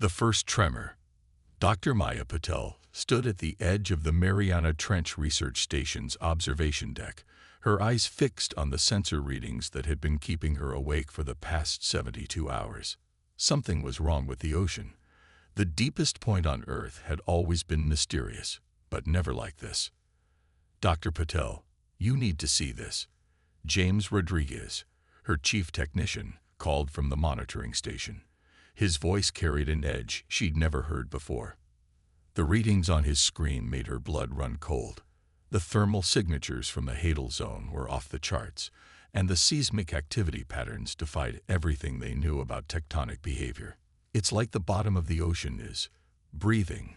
The first tremor. Dr. Maya Patel stood at the edge of the Mariana Trench Research Station's observation deck, her eyes fixed on the sensor readings that had been keeping her awake for the past 72 hours. Something was wrong with the ocean. The deepest point on Earth had always been mysterious, but never like this. Dr. Patel, you need to see this. James Rodriguez, her chief technician, called from the monitoring station. His voice carried an edge she'd never heard before. The readings on his screen made her blood run cold. The thermal signatures from the Hadal Zone were off the charts, and the seismic activity patterns defied everything they knew about tectonic behavior. It's like the bottom of the ocean is breathing,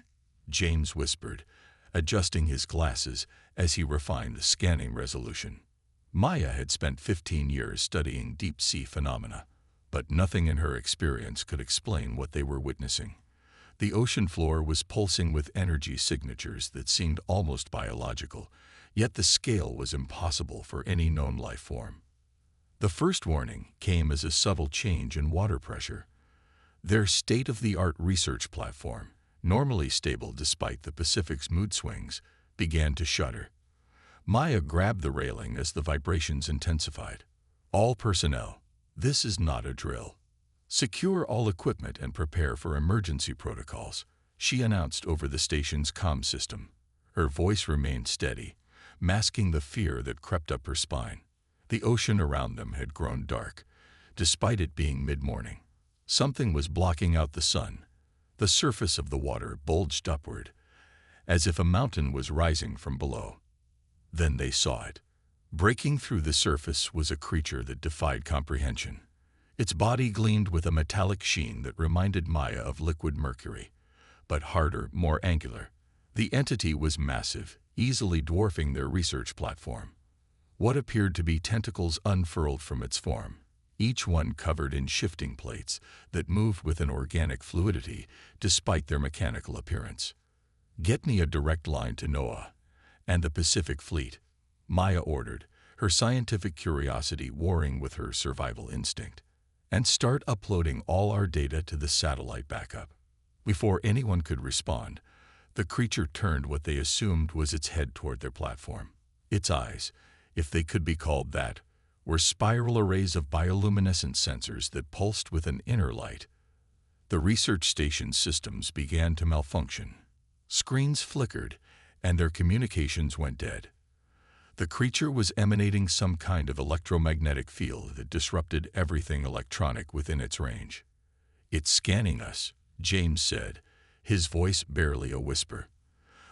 James whispered, adjusting his glasses as he refined the scanning resolution. Maya had spent 15 years studying deep-sea phenomena, but nothing in her experience could explain what they were witnessing. The ocean floor was pulsing with energy signatures that seemed almost biological, yet the scale was impossible for any known life form. The first warning came as a subtle change in water pressure. Their state-of-the-art research platform, normally stable despite the Pacific's mood swings, began to shudder. Maya grabbed the railing as the vibrations intensified. All personnel, this is not a drill. Secure all equipment and prepare for emergency protocols, she announced over the station's comm system. Her voice remained steady, masking the fear that crept up her spine. The ocean around them had grown dark, despite it being mid-morning. Something was blocking out the sun. The surface of the water bulged upward, as if a mountain was rising from below. Then they saw it. Breaking through the surface was a creature that defied comprehension. Its body gleamed with a metallic sheen that reminded Maya of liquid mercury, but harder, more angular. The entity was massive, easily dwarfing their research platform. What appeared to be tentacles unfurled from its form, each one covered in shifting plates that moved with an organic fluidity despite their mechanical appearance. "Get me a direct line to NOAA and the Pacific Fleet," Maya ordered, her scientific curiosity warring with her survival instinct. "And start uploading all our data to the satellite backup." Before anyone could respond, the creature turned what they assumed was its head toward their platform. Its eyes, if they could be called that, were spiral arrays of bioluminescent sensors that pulsed with an inner light. The research station's systems began to malfunction. Screens flickered, and their communications went dead. The creature was emanating some kind of electromagnetic field that disrupted everything electronic within its range. "It's scanning us," James said, his voice barely a whisper.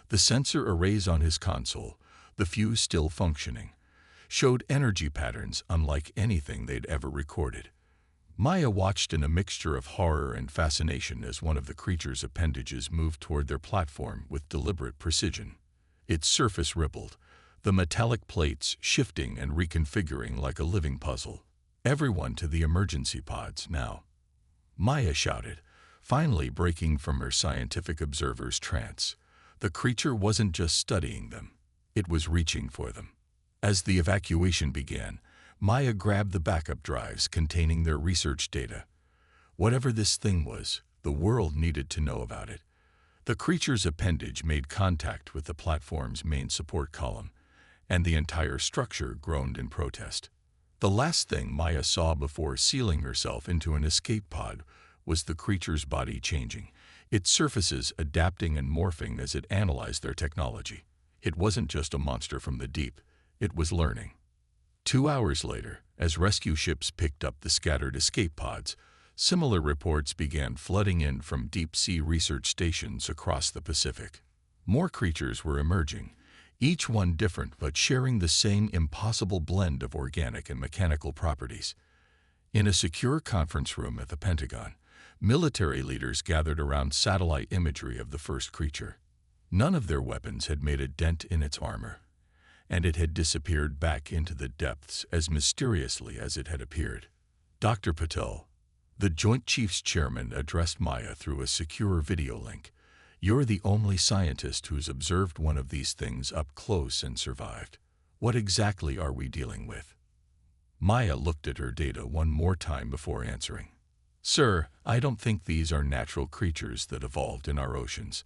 The sensor arrays on his console, the few still functioning, showed energy patterns unlike anything they'd ever recorded. Maya watched in a mixture of horror and fascination as one of the creature's appendages moved toward their platform with deliberate precision. Its surface rippled, the metallic plates shifting and reconfiguring like a living puzzle. "Everyone to the emergency pods now," Maya shouted, finally breaking from her scientific observer's trance. The creature wasn't just studying them, it was reaching for them. As the evacuation began, Maya grabbed the backup drives containing their research data. Whatever this thing was, the world needed to know about it. The creature's appendage made contact with the platform's main support column, and the entire structure groaned in protest. The last thing Maya saw before sealing herself into an escape pod was the creature's body changing, its surfaces adapting and morphing as it analyzed their technology. It wasn't just a monster from the deep, it was learning. 2 hours later, as rescue ships picked up the scattered escape pods, similar reports began flooding in from deep-sea research stations across the Pacific. More creatures were emerging, each one different but sharing the same impossible blend of organic and mechanical properties. In a secure conference room at the Pentagon, military leaders gathered around satellite imagery of the first creature. None of their weapons had made a dent in its armor, and it had disappeared back into the depths as mysteriously as it had appeared. "Dr. Patel," the Joint Chiefs Chairman addressed Maya through a secure video link, "you're the only scientist who's observed one of these things up close and survived. What exactly are we dealing with?" Maya looked at her data one more time before answering. Sir, I don't think these are natural creatures that evolved in our oceans.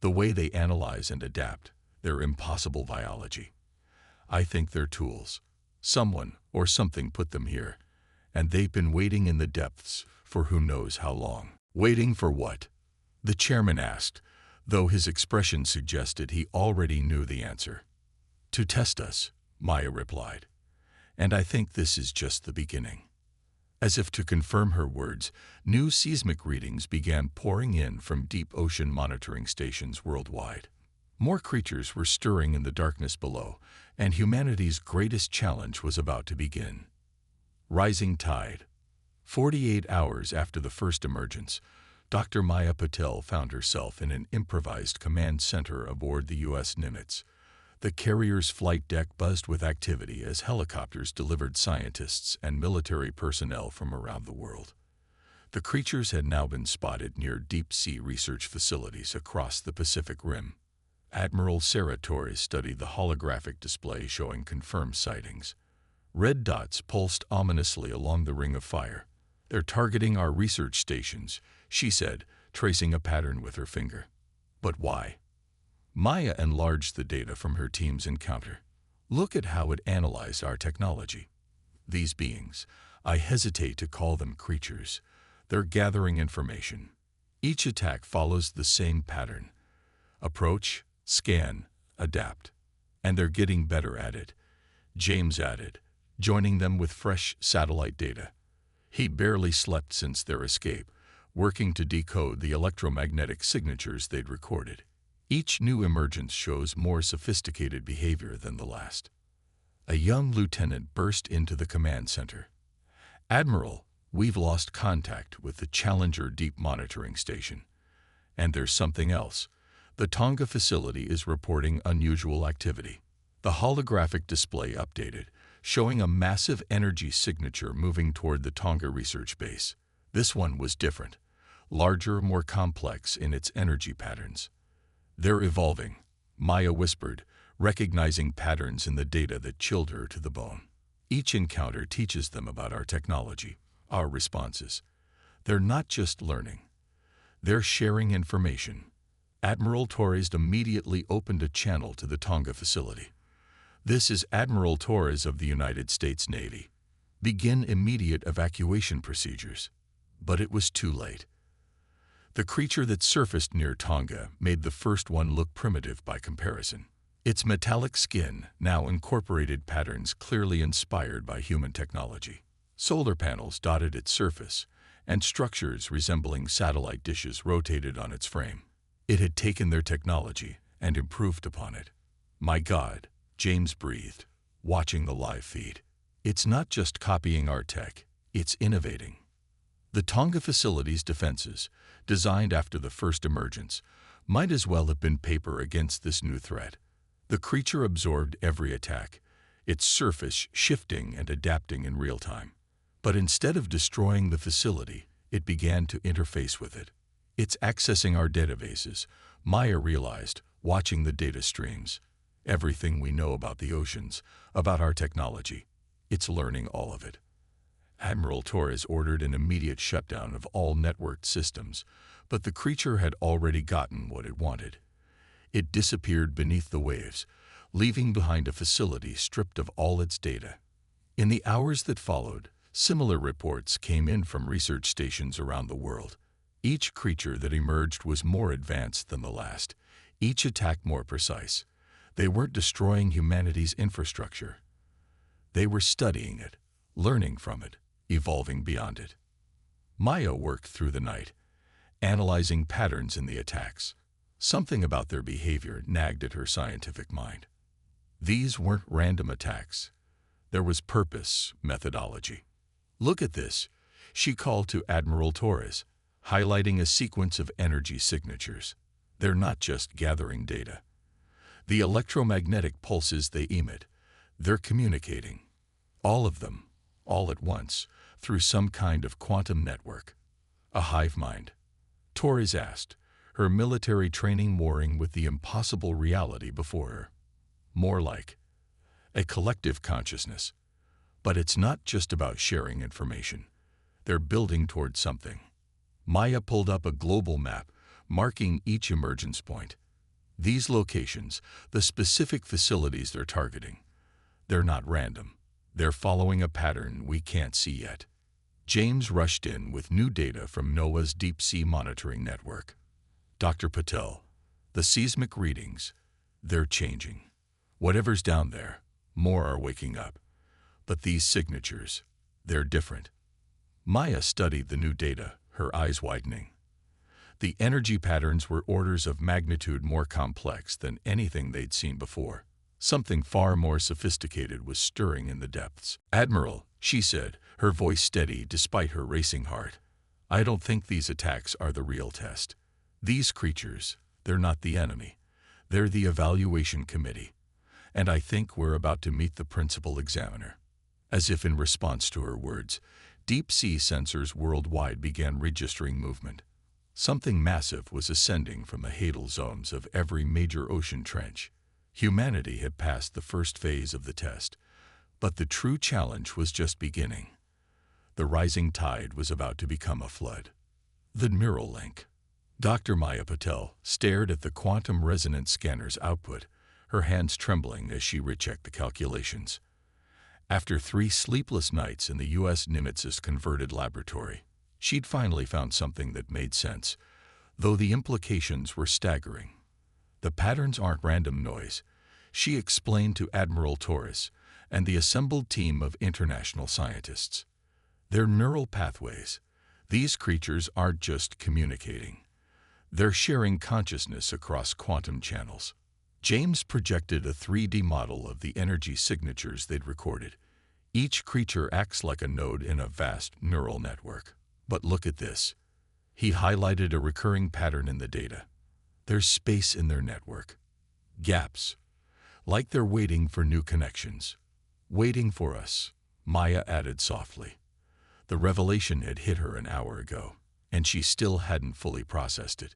The way they analyze and adapt, they're impossible biology. I think they're tools. Someone or something put them here, and they've been waiting in the depths for who knows how long. Waiting for what? The chairman asked, though his expression suggested he already knew the answer. To test us, Maya replied. And I think this is just the beginning. As if to confirm her words, new seismic readings began pouring in from deep ocean monitoring stations worldwide. More creatures were stirring in the darkness below, and humanity's greatest challenge was about to begin. Rising tide. 48 hours after the first emergence, Dr. Maya Patel found herself in an improvised command center aboard the U.S. Nimitz. The carrier's flight deck buzzed with activity as helicopters delivered scientists and military personnel from around the world. The creatures had now been spotted near deep-sea research facilities across the Pacific Rim. Admiral Sarah Torres studied the holographic display showing confirmed sightings. Red dots pulsed ominously along the ring of fire. They're targeting our research stations, she said, tracing a pattern with her finger. But why? Maya enlarged the data from her team's encounter. Look at how it analyzed our technology. These beings, I hesitate to call them creatures, they're gathering information. Each attack follows the same pattern. Approach, scan, adapt. And they're getting better at it, James added, joining them with fresh satellite data. He barely slept since their escape, working to decode the electromagnetic signatures they'd recorded. Each new emergence shows more sophisticated behavior than the last. A young lieutenant burst into the command center. Admiral, we've lost contact with the Challenger Deep Monitoring Station. And there's something else. The Tonga facility is reporting unusual activity. The holographic display updated, showing a massive energy signature moving toward the Tonga research base. This one was different, larger, more complex in its energy patterns. They're evolving, Maya whispered, recognizing patterns in the data that chilled her to the bone. Each encounter teaches them about our technology, our responses. They're not just learning. They're sharing information. Admiral Torres immediately opened a channel to the Tonga facility. This is Admiral Torres of the United States Navy. Begin immediate evacuation procedures. But it was too late. The creature that surfaced near Tonga made the first one look primitive by comparison. Its metallic skin now incorporated patterns clearly inspired by human technology. Solar panels dotted its surface, and structures resembling satellite dishes rotated on its frame. It had taken their technology and improved upon it. My God, James breathed, watching the live feed. It's not just copying our tech, it's innovating. The Tonga facility's defenses, designed after the first emergence, might as well have been paper against this new threat. The creature absorbed every attack, its surface shifting and adapting in real time. But instead of destroying the facility, it began to interface with it. It's accessing our databases, Maya realized, watching the data streams. Everything we know about the oceans, about our technology. It's learning all of it. Admiral Torres ordered an immediate shutdown of all networked systems, but the creature had already gotten what it wanted. It disappeared beneath the waves, leaving behind a facility stripped of all its data. In the hours that followed, similar reports came in from research stations around the world. Each creature that emerged was more advanced than the last, each attack more precise. They weren't destroying humanity's infrastructure. They were studying it, learning from it, evolving beyond it. Maya worked through the night, analyzing patterns in the attacks. Something about their behavior nagged at her scientific mind. These weren't random attacks. There was purpose, methodology. Look at this, she called to Admiral Torres, highlighting a sequence of energy signatures. They're not just gathering data. The electromagnetic pulses they emit, they're communicating. All of them, all at once, through some kind of quantum network. A hive mind? Torres asked, her military training warring with the impossible reality before her. More like a collective consciousness. But it's not just about sharing information. They're building towards something. Maya pulled up a global map, marking each emergence point. These locations, the specific facilities they're targeting, they're not random. They're following a pattern we can't see yet. James rushed in with new data from NOAA's Deep Sea Monitoring Network. Dr. Patel, the seismic readings, they're changing. Whatever's down there, more are waking up. But these signatures, they're different. Maya studied the new data, her eyes widening. The energy patterns were orders of magnitude more complex than anything they'd seen before. Something far more sophisticated was stirring in the depths. "Admiral," she said, her voice steady despite her racing heart, "I don't think these attacks are the real test. These creatures, they're not the enemy. They're the evaluation committee. And I think we're about to meet the principal examiner." As if in response to her words, deep-sea sensors worldwide began registering movement. Something massive was ascending from the hadal zones of every major ocean trench. Humanity had passed the first phase of the test, but the true challenge was just beginning. The rising tide was about to become a flood. The neural link. Dr. Maya Patel stared at the quantum resonance scanner's output, her hands trembling as she rechecked the calculations. After 3 sleepless nights in the U.S. Nimitz's converted laboratory, she'd finally found something that made sense, though the implications were staggering. The patterns aren't random noise, she explained to Admiral Torres and the assembled team of international scientists. They're neural pathways. These creatures aren't just communicating. They're sharing consciousness across quantum channels. James projected a 3D model of the energy signatures they'd recorded. Each creature acts like a node in a vast neural network. But look at this. He highlighted a recurring pattern in the data. There's space in their network. Gaps. Like they're waiting for new connections. "Waiting for us," Maya added softly. The revelation had hit her an hour ago, and she still hadn't fully processed it.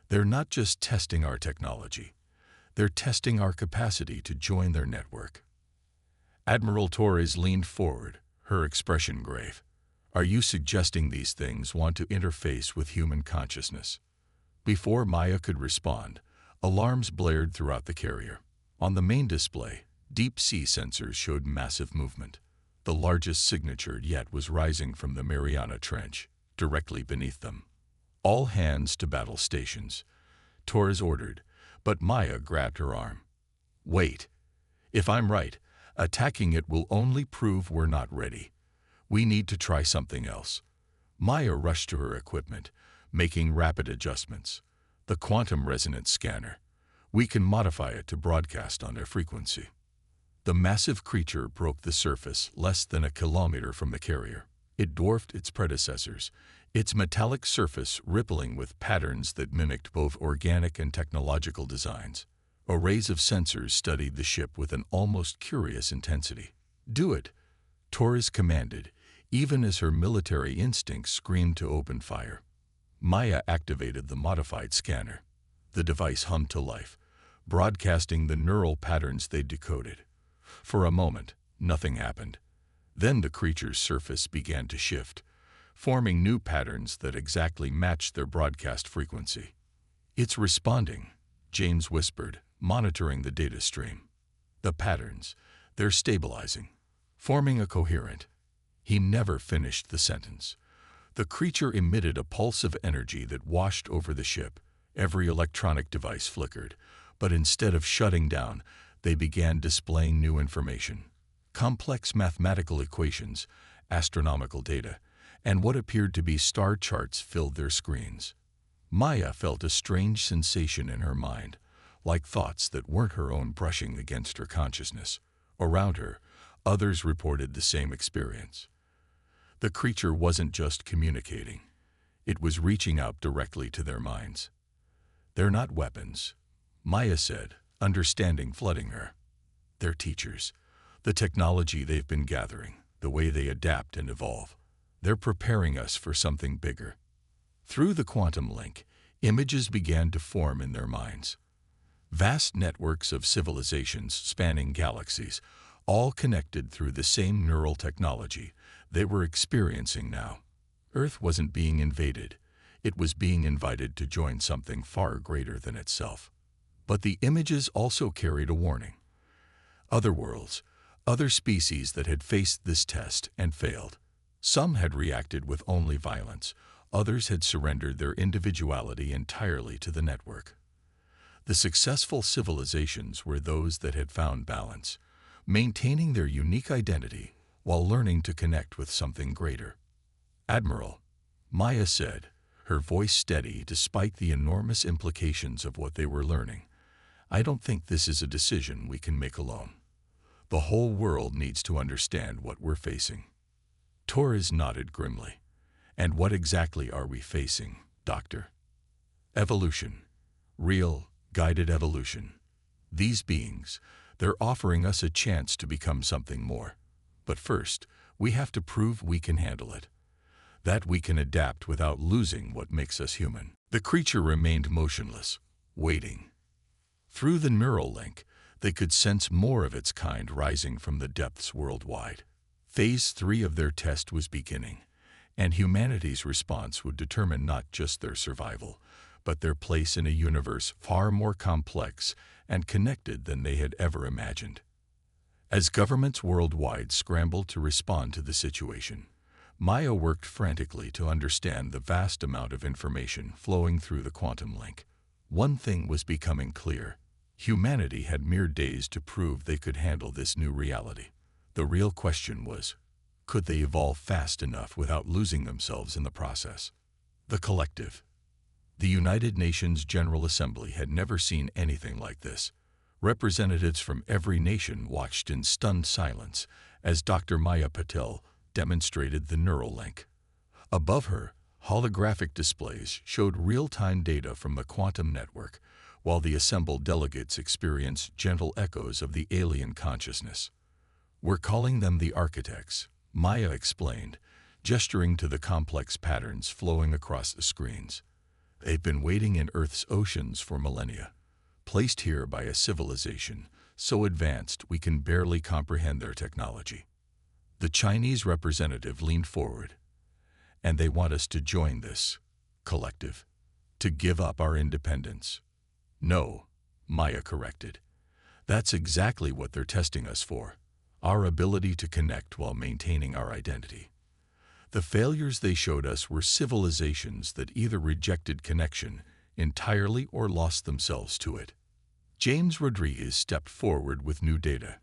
They're not just testing our technology. They're testing our capacity to join their network. Admiral Torres leaned forward, her expression grave. "Are you suggesting these things want to interface with human consciousness?" Before Maya could respond, alarms blared throughout the carrier. On the main display, deep-sea sensors showed massive movement. The largest signature yet was rising from the Mariana Trench, directly beneath them. "All hands to battle stations," Torres ordered, but Maya grabbed her arm. "Wait. If I'm right, attacking it will only prove we're not ready. We need to try something else." Maya rushed to her equipment, making rapid adjustments. "The quantum resonance scanner. We can modify it to broadcast on their frequency." The massive creature broke the surface less than a kilometer from the carrier. It dwarfed its predecessors, its metallic surface rippling with patterns that mimicked both organic and technological designs. Arrays of sensors studied the ship with an almost curious intensity. "Do it," Torres commanded, even as her military instincts screamed to open fire. Maya activated the modified scanner. The device hummed to life, broadcasting the neural patterns they'd decoded. For a moment, nothing happened. Then the creature's surface began to shift, forming new patterns that exactly matched their broadcast frequency. "It's responding," James whispered, monitoring the data stream. "The patterns, they're stabilizing, forming a coherent." He never finished the sentence. The creature emitted a pulse of energy that washed over the ship. Every electronic device flickered, but instead of shutting down, they began displaying new information. Complex mathematical equations, astronomical data, and what appeared to be star charts filled their screens. Maya felt a strange sensation in her mind, like thoughts that weren't her own brushing against her consciousness. Around her, others reported the same experience. The creature wasn't just communicating. It was reaching out directly to their minds. "They're not weapons," Maya said, understanding flooding her. "They're teachers. The technology they've been gathering, the way they adapt and evolve. They're preparing us for something bigger." Through the quantum link, images began to form in their minds. Vast networks of civilizations spanning galaxies, all connected through the same neural technology they were experiencing now. Earth wasn't being invaded. It was being invited to join something far greater than itself. But the images also carried a warning. Other worlds, other species that had faced this test and failed. Some had reacted with only violence. Others had surrendered their individuality entirely to the network. The successful civilizations were those that had found balance, maintaining their unique identity while learning to connect with something greater. "Admiral," Maya said, her voice steady despite the enormous implications of what they were learning, "I don't think this is a decision we can make alone. The whole world needs to understand what we're facing." Torres nodded grimly. "And what exactly are we facing, Doctor?" "Evolution. Real, guided evolution. These beings, they're offering us a chance to become something more. But first, we have to prove we can handle it. That we can adapt without losing what makes us human." The creature remained motionless, waiting. Through the neural link, they could sense more of its kind rising from the depths worldwide. Phase 3 of their test was beginning, and humanity's response would determine not just their survival, but their place in a universe far more complex and connected than they had ever imagined. As governments worldwide scrambled to respond to the situation, Maya worked frantically to understand the vast amount of information flowing through the quantum link. One thing was becoming clear. Humanity had mere days to prove they could handle this new reality. The real question was, could they evolve fast enough without losing themselves in the process? The collective. The United Nations General Assembly had never seen anything like this. Representatives from every nation watched in stunned silence as Dr. Maya Patel demonstrated the neural link. Above her, holographic displays showed real-time data from the quantum network, while the assembled delegates experienced gentle echoes of the alien consciousness. "We're calling them the architects," Maya explained, gesturing to the complex patterns flowing across the screens. "They've been waiting in Earth's oceans for millennia, placed here by a civilization so advanced we can barely comprehend their technology." The Chinese representative leaned forward. "And they want us to join this collective, to give up our independence." "No," Maya corrected. "That's exactly what they're testing us for, our ability to connect while maintaining our identity. The failures they showed us were civilizations that either rejected connection entirely or lost themselves to it." James Rodriguez stepped forward with new data.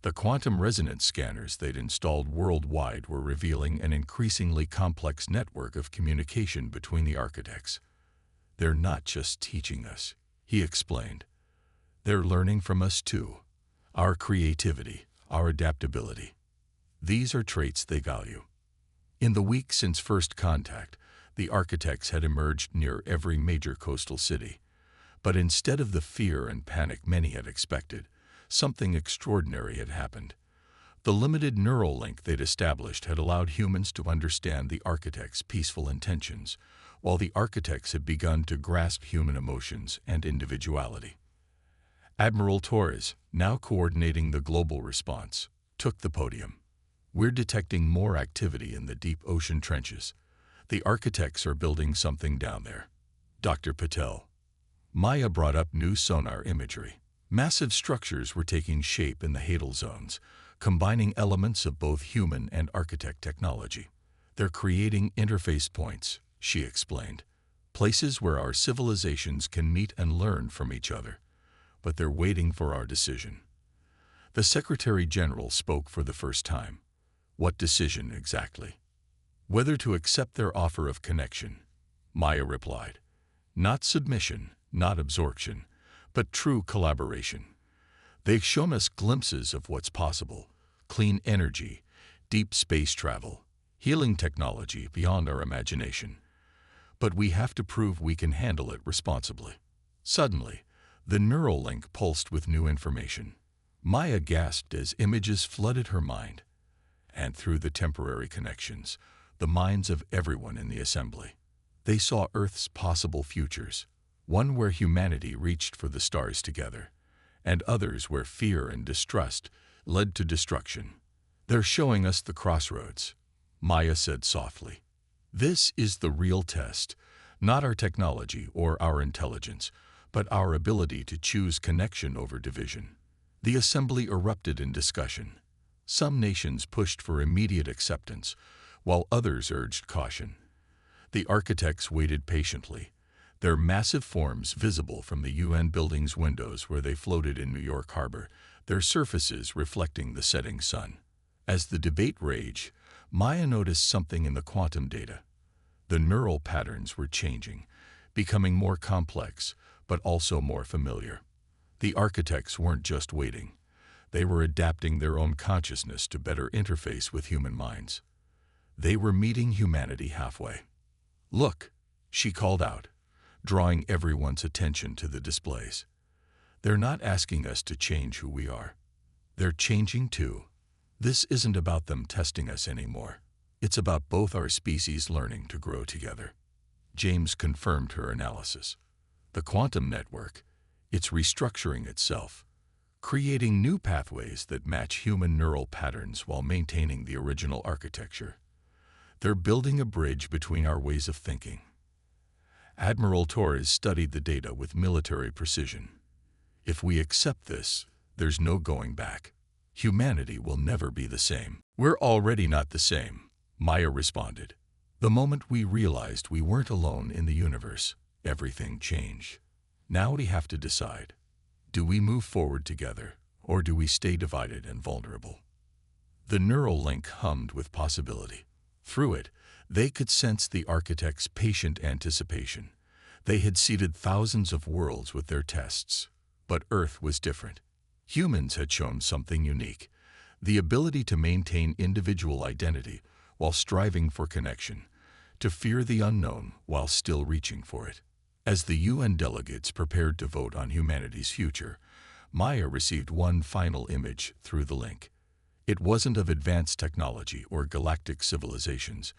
The quantum resonance scanners they'd installed worldwide were revealing an increasingly complex network of communication between the architects. "They're not just teaching us," he explained. "They're learning from us too. Our creativity, our adaptability. These are traits they value." In the week since first contact, the architects had emerged near every major coastal city. But instead of the fear and panic many had expected, something extraordinary had happened. The limited neural link they'd established had allowed humans to understand the architects' peaceful intentions, while the architects had begun to grasp human emotions and individuality. Admiral Torres, now coordinating the global response, took the podium. "We're detecting more activity in the deep ocean trenches. The architects are building something down there. Dr. Patel." Maya brought up new sonar imagery. Massive structures were taking shape in the Hadal zones, combining elements of both human and architect technology. "They're creating interface points," she explained, "places where our civilizations can meet and learn from each other. But they're waiting for our decision." The Secretary General spoke for the first time. "What decision exactly?" "Whether to accept their offer of connection," Maya replied. "Not submission, not absorption, but true collaboration. They've shown us glimpses of what's possible: clean energy, deep space travel, healing technology beyond our imagination. But we have to prove we can handle it responsibly." Suddenly, the neural link pulsed with new information. Maya gasped as images flooded her mind. And through the temporary connections, the minds of everyone in the assembly. They saw Earth's possible futures, one where humanity reached for the stars together, and others where fear and distrust led to destruction. "They're showing us the crossroads," Maya said softly. This is the real test, not our technology or our intelligence, but our ability to choose connection over division. The assembly erupted in discussion. Some nations pushed for immediate acceptance, while others urged caution. The architects waited patiently, their massive forms visible from the UN building's windows where they floated in New York Harbor, their surfaces reflecting the setting sun. As the debate raged, Maya noticed something in the quantum data. The neural patterns were changing, becoming more complex, but also more familiar. The architects weren't just waiting. They were adapting their own consciousness to better interface with human minds. They were meeting humanity halfway. "Look," she called out, drawing everyone's attention to the displays. "They're not asking us to change who we are. They're changing too. This isn't about them testing us anymore. It's about both our species learning to grow together." James confirmed her analysis. The quantum network, it's restructuring itself, creating new pathways that match human neural patterns while maintaining the original architecture. They're building a bridge between our ways of thinking. Admiral Torres studied the data with military precision. "If we accept this, there's no going back. Humanity will never be the same." "We're already not the same," Maya responded. "The moment we realized we weren't alone in the universe, everything changed. Now we have to decide. Do we move forward together, or do we stay divided and vulnerable?" The neural link hummed with possibility. Through it, they could sense the architect's patient anticipation. They had seeded thousands of worlds with their tests. But Earth was different. Humans had shown something unique, the ability to maintain individual identity while striving for connection, to fear the unknown while still reaching for it. As the UN delegates prepared to vote on humanity's future, Maya received one final image through the link. It wasn't of advanced technology or galactic civilizations,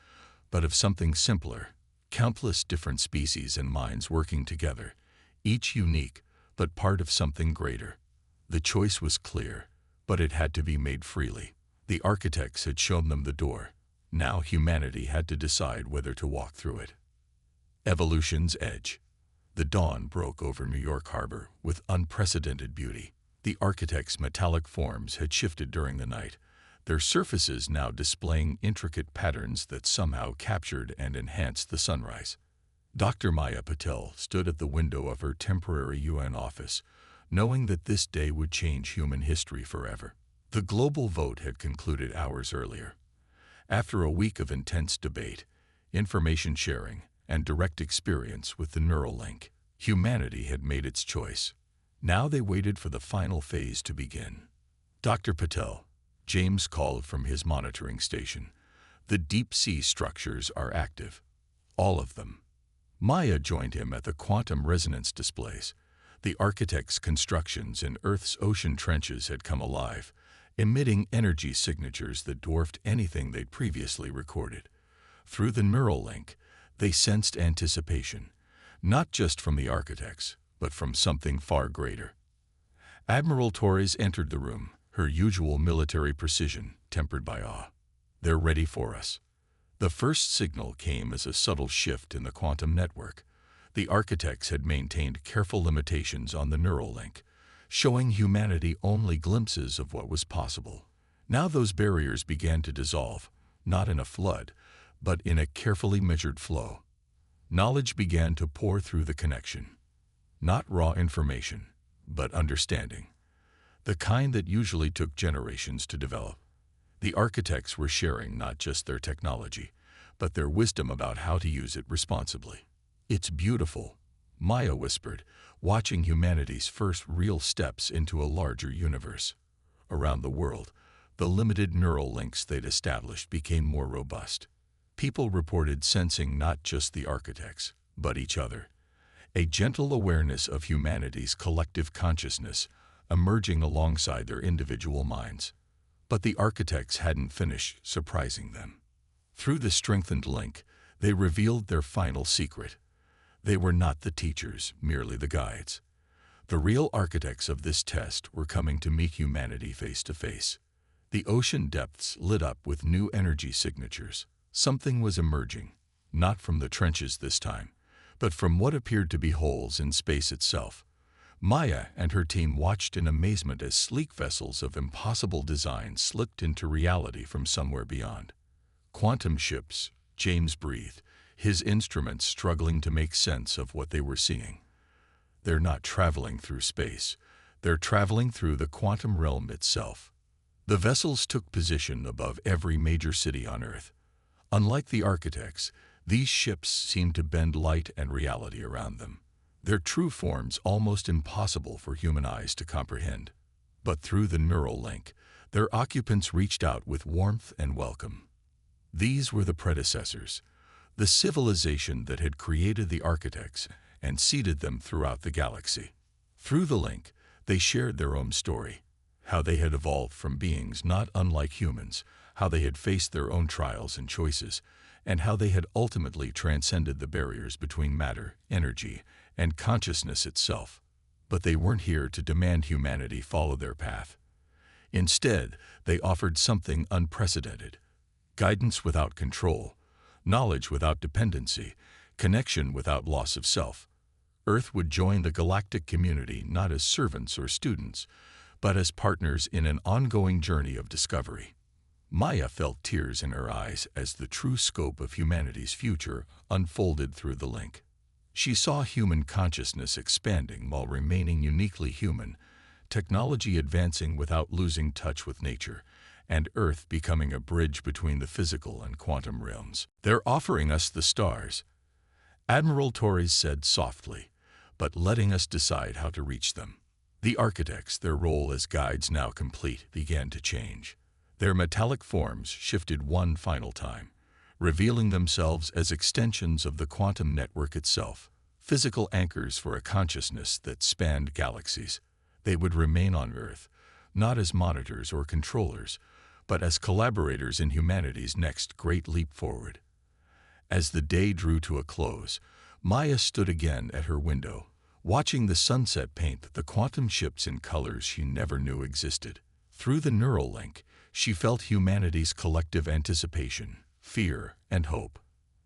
but of something simpler, countless different species and minds working together, each unique, but part of something greater. The choice was clear, but it had to be made freely. The architects had shown them the door. Now humanity had to decide whether to walk through it. Evolution's edge. The dawn broke over New York Harbor with unprecedented beauty. The architects' metallic forms had shifted during the night, their surfaces now displaying intricate patterns that somehow captured and enhanced the sunrise. Dr. Maya Patel stood at the window of her temporary UN office, knowing that this day would change human history forever. The global vote had concluded hours earlier. After a week of intense debate, information sharing, and direct experience with the neural link, humanity had made its choice. Now they waited for the final phase to begin. "Dr. Patel," James called from his monitoring station, "the deep-sea structures are active. All of them." Maya joined him at the quantum resonance displays. The architect's constructions in Earth's ocean trenches had come alive, emitting energy signatures that dwarfed anything they'd previously recorded. Through the neural link, they sensed anticipation, not just from the architects, but from something far greater. Admiral Torres entered the room, her usual military precision tempered by awe. "They're ready for us." The first signal came as a subtle shift in the quantum network. The architects had maintained careful limitations on the neural link, showing humanity only glimpses of what was possible. Now those barriers began to dissolve, not in a flood, but in a carefully measured flow. Knowledge began to pour through the connection. Not raw information, but understanding. The kind that usually took generations to develop. The architects were sharing not just their technology, but their wisdom about how to use it responsibly. "It's beautiful," Maya whispered, watching humanity's first real steps into a larger universe. Around the world, the limited neural links they'd established became more robust. People reported sensing not just the architects, but each other. A gentle awareness of humanity's collective consciousness emerging alongside their individual minds. But the architects hadn't finished surprising them. Through the strengthened link, they revealed their final secret. They were not the teachers, merely the guides. The real architects of this test were coming to meet humanity face to face. The ocean depths lit up with new energy signatures. Something was emerging, not from the trenches this time, but from what appeared to be holes in space itself. Maya and her team watched in amazement as sleek vessels of impossible design slipped into reality from somewhere beyond. Quantum ships, James breathed, his instruments struggling to make sense of what they were seeing. They're not traveling through space. They're traveling through the quantum realm itself. The vessels took position above every major city on Earth. Unlike the architects, these ships seemed to bend light and reality around them, their true forms almost impossible for human eyes to comprehend. But through the neural link, their occupants reached out with warmth and welcome. These were the predecessors, the civilization that had created the architects and seeded them throughout the galaxy. Through the link, they shared their own story, how they had evolved from beings not unlike humans, how they had faced their own trials and choices, and how they had ultimately transcended the barriers between matter, energy, and consciousness itself. But they weren't here to demand humanity follow their path. Instead, they offered something unprecedented: guidance without control, knowledge without dependency, connection without loss of self. Earth would join the galactic community not as servants or students, but as partners in an ongoing journey of discovery. Maya felt tears in her eyes as the true scope of humanity's future unfolded through the link. She saw human consciousness expanding while remaining uniquely human, technology advancing without losing touch with nature, and Earth becoming a bridge between the physical and quantum realms. "They're offering us the stars," Admiral Torres said softly, but letting us decide how to reach them. The architects, their role as guides now complete, began to change. Their metallic forms shifted one final time, revealing themselves as extensions of the quantum network itself, physical anchors for a consciousness that spanned galaxies. They would remain on Earth, not as monitors or controllers, but as collaborators in humanity's next great leap forward. As the day drew to a close, Maya stood again at her window, watching the sunset paint the quantum ships in colors she never knew existed. Through the neural link, she felt humanity's collective anticipation, fear, and hope.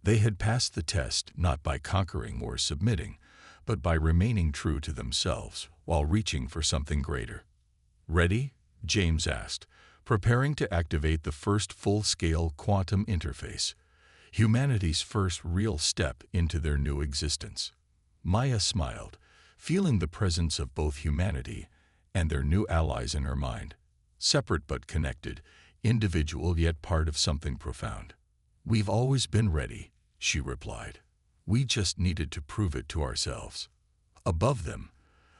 They had passed the test not by conquering or submitting, but by remaining true to themselves while reaching for something greater. "Ready?" James asked, preparing to activate the first full-scale quantum interface, humanity's first real step into their new existence. Maya smiled, feeling the presence of both humanity and their new allies in her mind. Separate but connected, individual yet part of something profound. "We've always been ready," she replied. "We just needed to prove it to ourselves." Above them,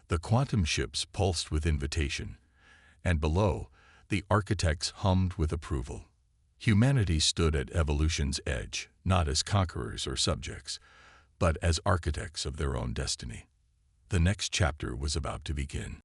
the quantum ships pulsed with invitation, and below, the architects hummed with approval. Humanity stood at evolution's edge, not as conquerors or subjects, but as architects of their own destiny. The next chapter was about to begin.